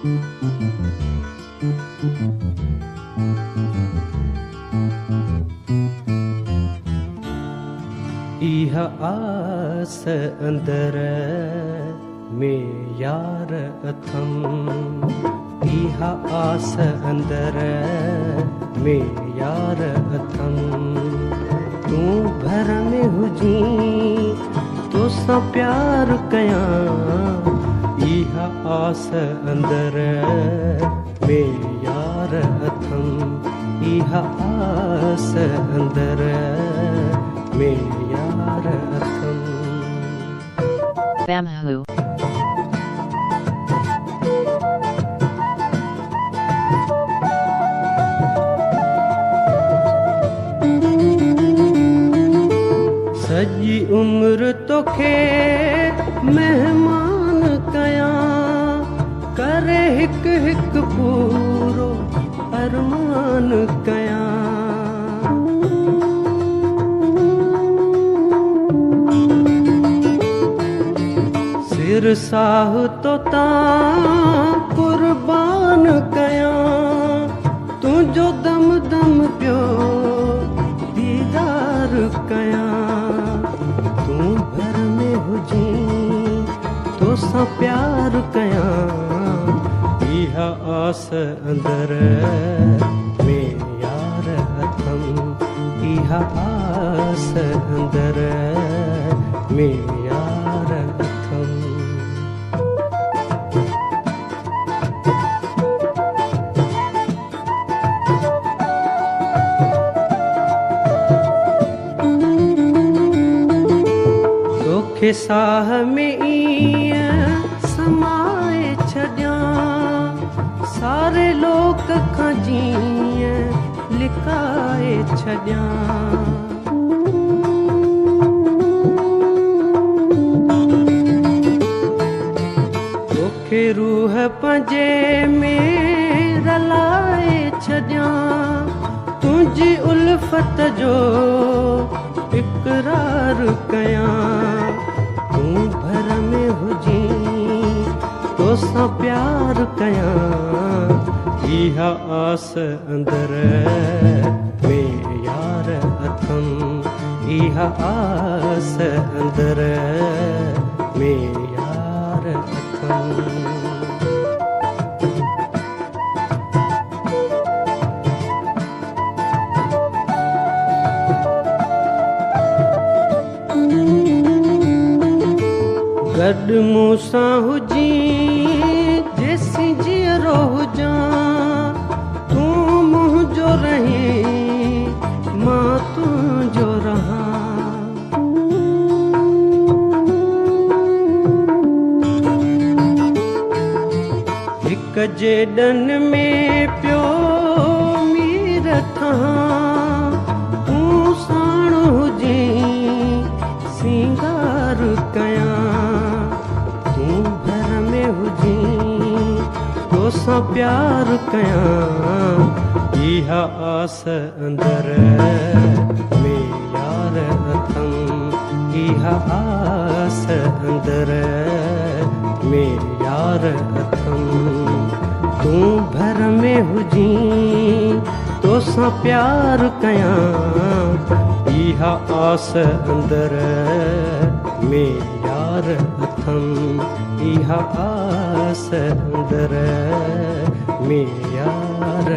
इह आस अंदर में यार अथम, इह आस अंदर में यार अथम। तू भर में हुजी तो सा प्यार कयां, इह आस अंदर में यार अथम, इह आस अंदर में यार अथम। Bamhu. सजी उम्र तोखे मेहमान कयां, करे हिक हिक पूरो अरमान कयां। सिर साह तो तां कुर्बान कयां, तुझो दम दम पियो दीदार कयां। तू घर में हुजी तो सा प्यार कयां, इह आस अंदर में यार अथम, इह आस अंदर में यार अथम। तोखे साह में ईअं समाए छॾियां, सारे लोक खां जीअं लिकाए छॾियां। तोखे रूह पंहिंजे में रलाए छॾियां, तुंहिंजी उल्फत जो इक़रार कयां। तू भर में हुजी तो सा प्यार कयां, इह आस अंदर में यार अथम, इह आस अंदर में यार अथम। गॾु मूंसां हुजी जेसीं जीअरो हुजां, तूं मुंहिंजो रहीं मां तुंहिंजो रहां। हिक जे ॾन में पियो मीर ठहां, तूं साण हुजी सिंगार कयां। तू घर में हुजी तो सा प्यार कयां, इह आस अंदर में यार अथम, इह आस अंदर में यार अथम। तू भर में हुजी तो सा प्यार कयां, इह आस अंदर में यार अथम, इह आस अंदर में यार